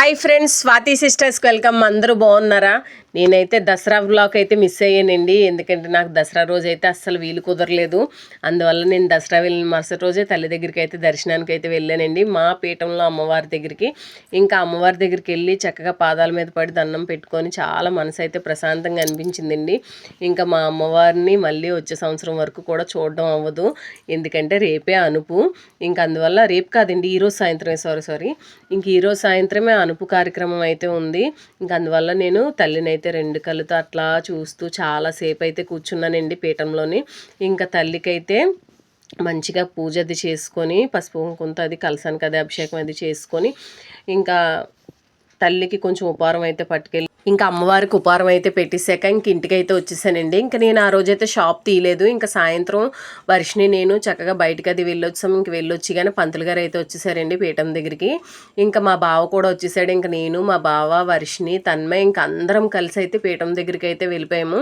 Hi friends, Swathi సిస్టర్స్కి welcome. అందరూ బాగున్నారా? నేనైతే దసరా వ్లాగ్ అయితే మిస్ అయ్యానండి. ఎందుకంటే నాకు దసరా రోజు అయితే అస్సలు వీలు కుదరలేదు. అందువల్ల నేను దసరా వెళ్ళిన మరుసటి రోజే తల్లి దగ్గరికి అయితే దర్శనానికి అయితే వెళ్ళానండి, మా పీఠంలో అమ్మవారి దగ్గరికి. ఇంకా అమ్మవారి దగ్గరికి వెళ్ళి చక్కగా పాదాల మీద పడి దండం పెట్టుకొని చాలా మనసు అయితే ప్రశాంతంగా అనిపించిందండి. ఇంకా మా అమ్మవారిని మళ్ళీ వచ్చే సంవత్సరం వరకు కూడా చూడడం అవ్వదు, ఎందుకంటే రేపే అనుపు. ఇంకా అందువల్ల రేపు కాదండి, ఈరోజు సాయంత్రమే ఇంక ఈరోజు సాయంత్రమే అనుపు కార్యక్రమం అయితే ఉంది. ఇంకా అందువల్ల నేను తల్లిని అయితే రెండు కళ్ళతో అట్లా చూస్తూ చాలాసేపు అయితే కూర్చున్నానండి పీఠంలోని. ఇంకా తల్లికైతే మంచిగా పూజ అది చేసుకొని పసుపు కుంకుమతో అది కలసానికి అది అభిషేకం అది చేసుకొని ఇంకా తల్లికి కొంచెం ఉపహారం అయితే పట్టుకెళ్ళి ఇంకా అమ్మవారికి ఉపహారం అయితే పెట్టేశాక ఇంక ఇంటికి అయితే వచ్చేసానండి. ఇంకా నేను ఆ రోజైతే షాప్ తీయలేదు. ఇంకా సాయంత్రం వర్షిని నేను చక్కగా బయటకు అది వెళ్ళొచ్చాము. ఇంక వెళ్ళొచ్చి కానీ పంతులు గారు అయితే వచ్చేసారండి పీఠం దగ్గరికి. ఇంకా మా బావ కూడా వచ్చేసాడు. ఇంకా నేను, మా బావ, వర్షిని, తన్మయ్ ఇంకా అందరం కలిసి అయితే పీఠం దగ్గరికి అయితే వెళ్ళిపోయాము.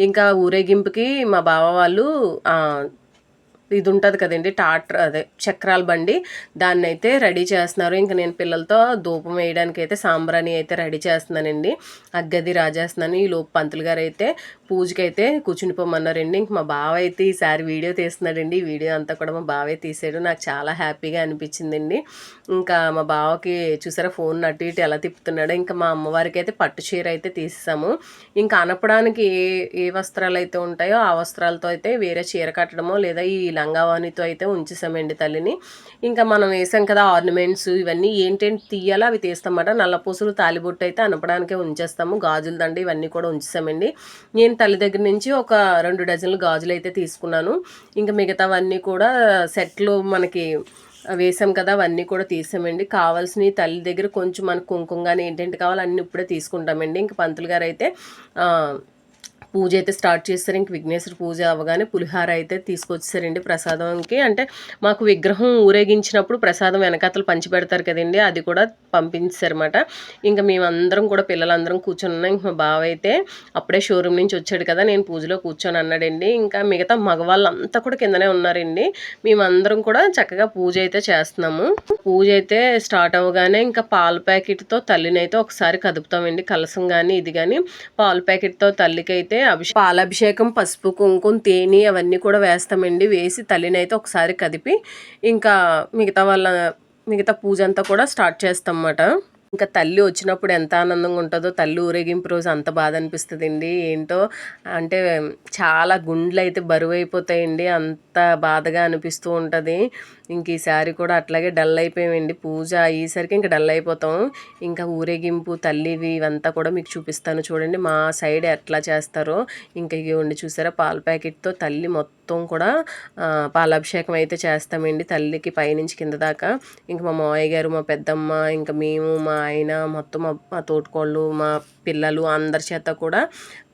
ఇంకా ఊరేగింపుకి మా బావ వాళ్ళు ఇది ఉంటుంది కదండి, అదే చక్రాల బండి, దాన్ని అయితే రెడీ చేస్తున్నారు. ఇంకా నేను పిల్లలతో ధూపం వేయడానికి అయితే సాంబ్రాణి అయితే రెడీ చేస్తున్నానండి, అగ్గది రాజేస్తున్నాను. ఈ లోపు పంతులు గారు అయితే పూజకి అయితే కూర్చుని పోమన్నారండి. ఇంక మా బావ అయితే ఈసారి వీడియో తీస్తున్నాడండి. ఈ వీడియో అంతా కూడా మా బావే తీసాడు. నాకు చాలా హ్యాపీగా అనిపించిందండి. ఇంకా మా బావకి చూసారా ఫోన్ అటు ఇటు ఎలా తిప్పుతున్నాడో. ఇంకా మా అమ్మవారికి అయితే పట్టు చీర అయితే తీసేసాము. ఇంకా అనపడానికి ఏ వస్త్రాలు అయితే ఉంటాయో ఆ వస్త్రాలతో అయితే వేరే చీర కట్టడమో లేదా ఈ లంగావాణితో అయితే ఉంచేసామండి తల్లిని. ఇంకా మనం వేసాం కదా ఆర్నమెంట్స్, ఇవన్నీ ఏంటంటే తీయాలో అవి తీస్తామన్నమాట. నల్లపూసలు, తాలిబొట్టు అయితే అనపడానికే ఉంచేస్తాము. గాజుల దండ ఇవన్నీ కూడా ఉంచేసామండి. నేను తల్లి దగ్గర నుంచి ఒక 2 డజన్లు గాజులు అయితే తీసుకున్నాను. ఇంకా మిగతావన్నీ కూడా సెట్లు మనకి వేసాం కదా, అవన్నీ కూడా తీసామండి. కావాల్సినవి తల్లి దగ్గర కొంచెం మనకు కుంకుమ కానీ ఏంటంటే కావాలి అన్నీ ఇప్పుడే తీసుకుంటామండి. ఇంకా పంతులు గారు అయితే పూజ అయితే స్టార్ట్ చేస్తారు. ఇంక విఘ్నేశ్వర పూజ అవ్వగానే పులిహార అయితే తీసుకొచ్చేసారండి ప్రసాదంకి. అంటే మాకు విగ్రహం ఊరేగించినప్పుడు ప్రసాదం వెనకాతలు పంచిపెడతారు కదండి, అది కూడా పంపించారన్నమాట. ఇంకా మేమందరం కూడా పిల్లలందరం కూర్చొని ఇంక మా బావ అయితే అప్పుడే షోరూమ్ నుంచి వచ్చాడు కదా, నేను పూజలో కూర్చొని అన్నాడండి. ఇంకా మిగతా మగవాళ్ళంతా కూడా కిందనే ఉన్నారండి. మేమందరం కూడా చక్కగా పూజ అయితే చేస్తున్నాము. పూజ అయితే స్టార్ట్ అవ్వగానే ఇంకా పాల ప్యాకెట్తో తల్లిని అయితే ఒకసారి కదుపుతామండి. కలసం కానీ ఇది కానీ పాల ప్యాకెట్తో తల్లికి అయితే పాలాభిషేకం, పసుపు కుంకుమ, తేనె అవన్నీ కూడా వేస్తామండి. వేసి తల్లిని అయితే ఒకసారి కదిపి ఇంకా మిగతా పూజ అంతా కూడా స్టార్ట్ చేస్తాం అన్నమాట. ఇంకా తల్లి వచ్చినప్పుడు ఎంత ఆనందంగా ఉంటుందో, తల్లి ఊరేగింపు రోజు అంత బాధ అనిపిస్తుందండి. ఏంటో అంటే చాలా గుండెలు అయితే బరువు అయిపోతాయండి, అంత బాధగా అనిపిస్తూ ఉంటుంది. ఇంక ఈసారి కూడా అట్లాగే డల్ అయిపోయామండి. పూజ అయ్యేసరికి ఇంకా డల్ అయిపోతాం. ఇంకా ఊరేగింపు తల్లివి ఇవంతా కూడా మీకు చూపిస్తాను చూడండి, మా సైడ్ ఎట్లా చేస్తారో. ఇంకా ఇవ్వండి చూసారా, పాల ప్యాకెట్తో తల్లి మొత్తం కూడా పాలాభిషేకం అయితే చేస్తామండి తల్లికి పైనుంచి కింద దాకా. ఇంకా మా మావయ్య గారు, మా పెద్దమ్మ, ఇంకా మేము, మా ఆయన, మొత్తం మా తోటికోళ్ళు, మా పిల్లలు అందరి చేత కూడా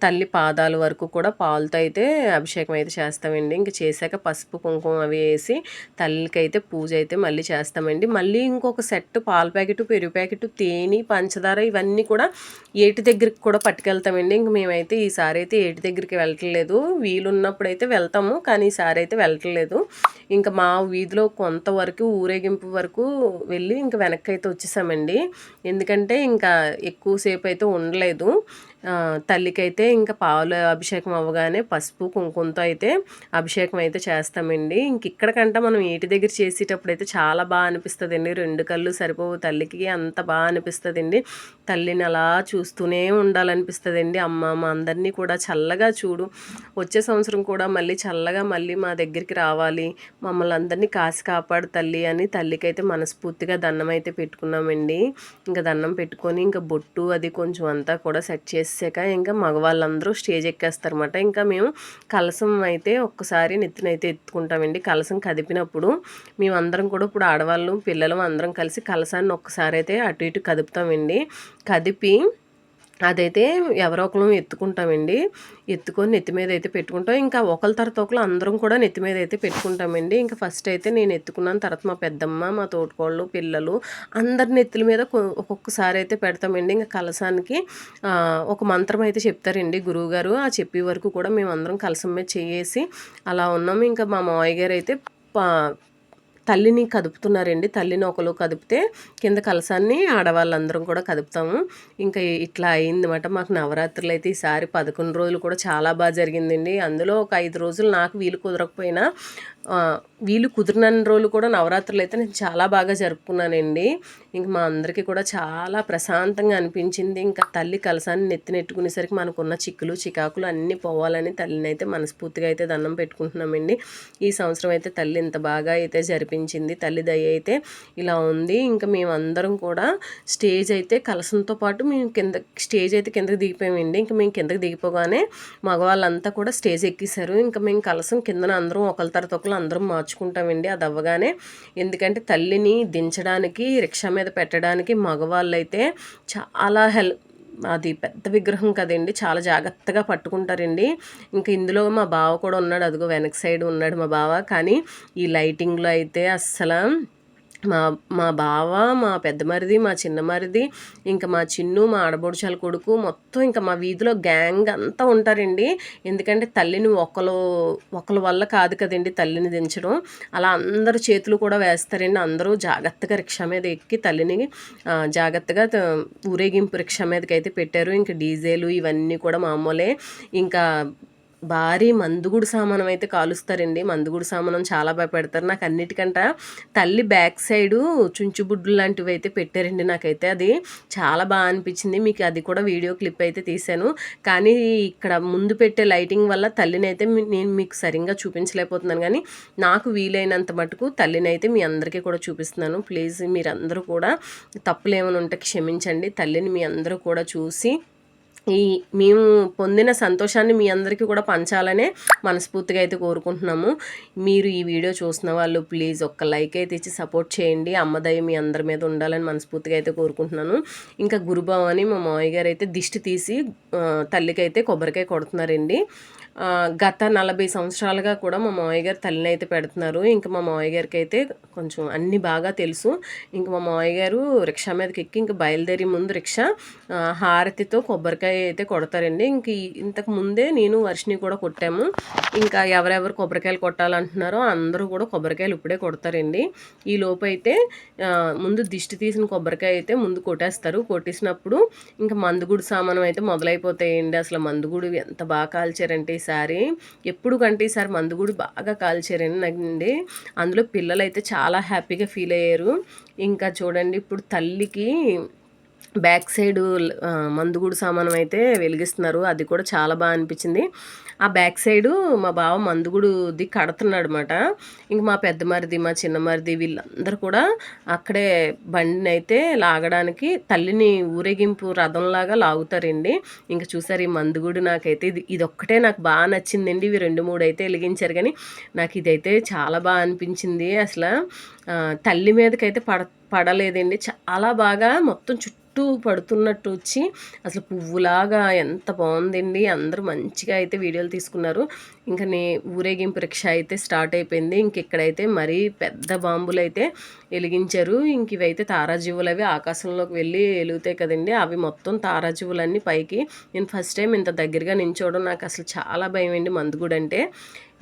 తల్లి పాదాల వరకు కూడా పాలతో అయితే అభిషేకం అయితే చేస్తామండి. ఇంక చేశాక పసుపు కుంకుమ అవి వేసి తల్లికి అయితే పూజ అయితే మళ్ళీ చేస్తామండి. మళ్ళీ ఇంకొక సెట్ పాల ప్యాకెట్, పెరుగు ప్యాకెట్, తేనె, పంచదార ఇవన్నీ కూడా ఏటి దగ్గరికి కూడా పట్టుకెళ్తామండి. ఇంక మేమైతే ఈసారి అయితే ఏటి దగ్గరికి వెళ్ళట్లేదు, వీలున్నప్పుడు అయితే వెళ్తాము, కానీ ఈసారి అయితే వెళ్ళట్లేదు. ఇంకా మా వీధిలో కొంతవరకు ఊరేగింపు వరకు వెళ్ళి ఇంకా వెనక్కి అయితే వచ్చేసామండి. ఎందుకంటే ఇంకా ఎక్కువసేపు అయితే ఉండలేదు. తల్లికైతే ఇంకా పాలు అభిషేకం అవ్వగానే పసుపు కుంకుమతో అయితే అభిషేకం అయితే చేస్తామండి. ఇంక ఇక్కడికంటే మనం ఏటి దగ్గర చేసేటప్పుడు అయితే చాలా బాగా అనిపిస్తుందండి. 2 కళ్ళు సరిపోవు తల్లికి, అంత బాగా అనిపిస్తుందండి. తల్లిని అలా చూస్తూనే ఉండాలనిపిస్తుందండి. అమ్మ మా అందరినీ కూడా చల్లగా చూడు, వచ్చే సంవత్సరం కూడా మళ్ళీ చల్లగా మళ్ళీ మా దగ్గరికి రావాలి, మమ్మల్ని అందరినీ కాసి కాపాడు తల్లి అని తల్లికైతే మనస్ఫూర్తిగా దండం అయితే పెట్టుకున్నామండి. ఇంకా దండం పెట్టుకొని ఇంకా బొట్టు అది కొంచెం అంతా కూడా సెట్ చేసాక ఇంకా మగవాళ్ళందరూ స్టేజ్ ఎక్కేస్తారన్నమాట. ఇంకా మేము కలసం అయితే ఒక్కసారి నెత్తినైతే ఎత్తుకుంటామండి. కలసం కదిపినప్పుడు మేమందరం కూడా ఇప్పుడు ఆడవాళ్ళు, పిల్లలు అందరం కలిసి కలసాన్ని ఒక్కసారి అయితే అటు ఇటు కదుపుతామండి. కదిపి అదైతే ఎవరో ఒకరు ఎత్తుకుంటామండి. ఎత్తుకొని నెత్తి మీద అయితే పెట్టుకుంటాం. ఇంకా ఒకరి తర్వాత ఒకరు అందరం కూడా నెత్తి మీద అయితే పెట్టుకుంటామండి. ఇంకా ఫస్ట్ అయితే నేను ఎత్తుకున్నాను, తర్వాత మా పెద్దమ్మ, మా తోటికోళ్ళు, పిల్లలు అందరి నెత్తుల మీద ఒక్కొక్కసారి అయితే పెడతామండి. ఇంకా కలసానికి ఒక మంత్రం అయితే చెప్తారండి గురువుగారు. ఆ చెప్పే వరకు కూడా మేము అందరం కలసం మీద చేసి అలా ఉన్నాము. ఇంకా మా మావయ్య గారు అయితే తల్లిని కదుపుతున్నారండి. తల్లిని ఒకరు కదిపితే కింద కలశాన్ని ఆడవాళ్ళందరం కూడా కదుపుతాము. ఇంకా ఇట్లా అయిందన్నమాట. మాకు నవరాత్రులు అయితే ఈసారి 11 రోజులు కూడా చాలా బాగా జరిగిందండి. అందులో ఒక 5 రోజులు నాకు వీలు కుదరకపోయినా వీలు కుదిరినన్ని రోజులు కూడా నవరాత్రులు అయితే నేను చాలా బాగా జరుపుకున్నానండి. ఇంక మా అందరికీ కూడా చాలా ప్రశాంతంగా అనిపించింది. ఇంకా తల్లి కలశాన్ని నెత్తినెట్టుకునేసరికి మనకున్న చిక్కులు చికాకులు అన్నీ పోవాలని తల్లిని అయితే మనస్ఫూర్తిగా అయితే దండం పెట్టుకుంటున్నామండి. ఈ సంవత్సరం అయితే తల్లి ఇంత బాగా అయితే జరిపించింది. తల్లి దయ అయితే ఇలా ఉంది. ఇంకా మేమందరం కూడా స్టేజ్ అయితే కలశంతో పాటు మేము స్టేజ్ అయితే కిందకి దిగిపోయామండి. ఇంకా మేము కిందకి దిగిపోగానే మగవాళ్ళంతా కూడా స్టేజ్ ఎక్కేశారు. ఇంకా మేము కలశం కిందన అందరం ఒకరి తర్వాత ఒకరు అందరం మార్చుకుంటామండి. అది అవ్వగానే ఎందుకంటే తల్లిని దించడానికి రిక్షా మీద పెట్టడానికి మగవాళ్ళు అయితే చాలా అది పెద్ద విగ్రహం కదండి, చాలా జాగ్రత్తగా పట్టుకుంటారండి. ఇంకా ఇందులో మా బావ కూడా ఉన్నాడు, అదిగో వెనక సైడ్ ఉన్నాడు మా బావ. కానీ ఈ లైటింగ్లో అయితే అస్సలు మా బావ, మా పెద్ద మరిది, మా చిన్న మరిది, ఇంకా మా చిన్ను, మా ఆడబొడుచాల కొడుకు, మొత్తం ఇంకా మా వీధిలో గ్యాంగ్ అంతా ఉంటారండి. ఎందుకంటే తల్లిని ఒకళ్ళ వల్ల కాదు కదండి తల్లిని దించడం. అలా అందరూ చేతులు కూడా వేస్తారండి. అందరూ జాగ్రత్తగా రిక్షా మీద ఎక్కి తల్లిని జాగ్రత్తగా ఊరేగింపు రిక్షా మీదకి అయితే పెట్టారు. ఇంకా డీజేలు ఇవన్నీ కూడా మామూలే. ఇంకా భారీ మందుగుడు సామానం అయితే కాలుస్తారండి. మందుగుడు సామానం చాలా బాగా పెడతారు. నాకు అన్నిటికంటే తల్లి బ్యాక్ సైడు చుంచుబుడ్లు లాంటివి అయితే పెట్టారండి. నాకైతే అది చాలా బాగా అనిపించింది. మీకు అది కూడా వీడియో క్లిప్ అయితే తీశాను. కానీ ఇక్కడ ముందు పెట్టే లైటింగ్ వల్ల తల్లిని అయితే నేను మీకు సరిగ్గా చూపించలేకపోతున్నాను. కానీ నాకు వీలైనంత మటుకు తల్లిని అయితే మీ అందరికీ కూడా చూపిస్తున్నాను. ప్లీజ్ మీరందరూ కూడా తప్పులు ఏమైనా ఉంటే క్షమించండి. తల్లిని మీ అందరూ కూడా చూసి మేము పొందిన సంతోషాన్ని మీ అందరికీ కూడా పంచాలనే మనస్ఫూర్తిగా అయితే కోరుకుంటున్నాము. మీరు ఈ వీడియో చూసిన వాళ్ళు ప్లీజ్ ఒక్క లైక్ అయితే ఇచ్చి సపోర్ట్ చేయండి. అమ్మదయ్య మీ అందరి మీద ఉండాలని మనస్ఫూర్తిగా అయితే కోరుకుంటున్నాను. ఇంకా గురుబావని మా మావయ్య గారు అయితే దిష్టి తీసి తల్లికి అయితే కొబ్బరికాయ కొడుతున్నారండి. గత 40 సంవత్సరాలుగా కూడా మా మావయ్య గారు తల్లిని అయితే పెడుతున్నారు. ఇంకా మా మావయ్య గారికి అయితే కొంచెం అన్నీ బాగా తెలుసు. ఇంకా మా మావయ్య గారు రిక్షా మీదకి ఎక్కి ఇంకా బయలుదేరి ముందు రిక్షా హారతితో కొబ్బరికాయ అయితే కొడతారండి. ఇంక ఇంతకు ముందే నేను వర్షిని కూడా కొట్టాము. ఇంకా ఎవరెవరు కొబ్బరికాయలు కొట్టాలంటున్నారో అందరూ కూడా కొబ్బరికాయలు ఇప్పుడే కొడతారండి. ఈ లోపు అయితే ముందు దిష్టి తీసిన కొబ్బరికాయ అయితే ముందు కొట్టేస్తారు. కొట్టేసినప్పుడు ఇంకా మందుగుడు సామానం అయితే మొదలైపోతాయండి. అసలు మందుగుడు ఎంత బాగా కాల్చారంటే ఈసారి ఎప్పుడు కంటే ఈసారి మందుగుడి బాగా కాల్చారండి. అందులో పిల్లలు అయితే చాలా హ్యాపీగా ఫీల్ అయ్యారు. ఇంకా చూడండి ఇప్పుడు తల్లికి బ్యాక్ సైడు మందుగుడు సామానం అయితే వెలిగిస్తున్నారు. అది కూడా చాలా బాగా అనిపించింది. ఆ బ్యాక్ సైడు మా బావ మందుగుడుది కడుతున్నాడు అనమాట. ఇంక మా పెద్ద మరిది, మా చిన్న మరిది వీళ్ళందరూ కూడా అక్కడే బండిని అయితే లాగడానికి తల్లిని ఊరేగింపు రథంలాగా లాగుతారండి. ఇంకా చూసారు ఈ మందుగుడు నాకైతే ఇదొక్కటే నాకు బాగా నచ్చిందండి. ఇవి 2-3 అయితే వెలిగించారు కానీ నాకు ఇదైతే చాలా బాగా అనిపించింది. అసలు తల్లి మీదకైతే పడలేదండి. చాలా బాగా మొత్తం చుట్టూ పడుతున్నట్టు వచ్చి అసలు పువ్వులాగా ఎంత బాగుందండి. అందరూ మంచిగా అయితే వీడియోలు తీసుకున్నారు. ఇంకా ఊరేగింపు రిక్షా అయితే స్టార్ట్ అయిపోయింది. ఇంక ఇక్కడైతే మరీ పెద్ద బాంబులు అయితే వెలిగించారు. ఇంక ఇవైతే తారాజీవులు అవి ఆకాశంలోకి వెళ్ళి వెలుగుతాయి కదండి. అవి మొత్తం తారాజీవులన్నీ పైకి. నేను ఫస్ట్ టైం ఇంత దగ్గరగా నించోవడం నాకు అసలు చాలా భయం అండి మందుగుడు అంటే.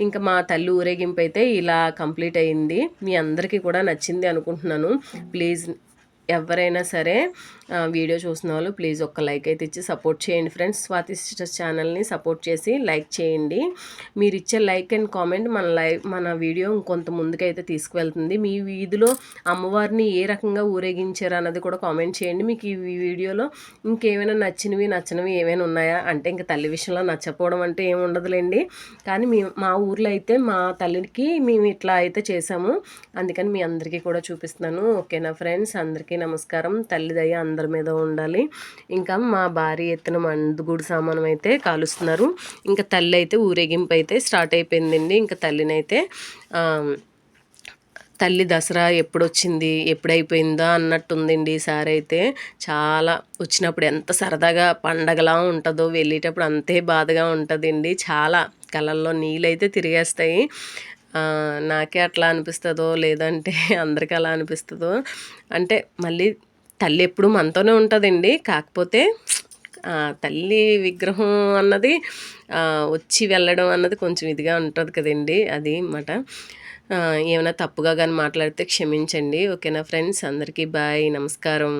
ఇంకా మా తల్లి ఊరేగింపు అయితే ఇలా కంప్లీట్ అయింది. మీ అందరికీ కూడా నచ్చింది అనుకుంటున్నాను. ప్లీజ్ ఎవరైనా సరే వీడియో చూసిన వాళ్ళు ప్లీజ్ ఒక్క లైక్ అయితే ఇచ్చి సపోర్ట్ చేయండి ఫ్రెండ్స్. స్వాతి సిస్టర్స్ ఛానల్ని సపోర్ట్ చేసి లైక్ చేయండి. మీరు ఇచ్చే లైక్ అండ్ కామెంట్ మన వీడియో ఇంకొంత ముందుకైతే తీసుకువెళ్తుంది. మీ వీధిలో అమ్మవారిని ఏ రకంగా ఊరేగించారు అన్నది కూడా కామెంట్ చేయండి. మీకు ఈ వీడియోలో ఇంకేమైనా నచ్చినవి ఏమైనా ఉన్నాయా అంటే ఇంకా తల్లి విషయంలో నచ్చకపోవడం అంటే ఏమి ఉండదులేండి. కానీ మా ఊర్లో అయితే మా తల్లికి మేము ఇట్లా అయితే చేసాము. అందుకని మీ అందరికీ కూడా చూపిస్తున్నాను. ఓకేనా ఫ్రెండ్స్, అందరికీ నమస్కారం. తల్లి దయ అందరి మీద ఉండాలి. ఇంకా మా భారీ ఎత్తున మందుగుడు సామానం అయితే కాలుస్తున్నారు. ఇంకా తల్లి అయితే ఊరేగింపు అయితే స్టార్ట్ అయిపోయిందండి. ఇంకా తల్లినైతే తల్లి దసరా ఎప్పుడొచ్చింది ఎప్పుడైపోయిందా అన్నట్టుందండి. ఈసారి అయితే చాలా వచ్చినప్పుడు ఎంత సరదాగా పండగలా ఉంటుందో వెళ్ళేటప్పుడు అంతే బాధగా ఉంటుందండి. చాలా కళ్ళల్లో నీళ్ళైతే తిరిగేస్తాయి. నాకే అట్లా అనిపిస్తుందో లేదంటే అందరికీ అలా అనిపిస్తుందో అంటే మళ్ళీ తల్లి ఎప్పుడు మనతోనే ఉంటుందండి. కాకపోతే తల్లి విగ్రహం అన్నది వచ్చి వెళ్ళడం అన్నది కొంచెం ఇదిగా ఉంటుంది కదండి. అది అన్నమాట. ఏమైనా తప్పుగా కానీ మాట్లాడితే క్షమించండి. ఓకేనా ఫ్రెండ్స్, అందరికీ బాయ్, నమస్కారం.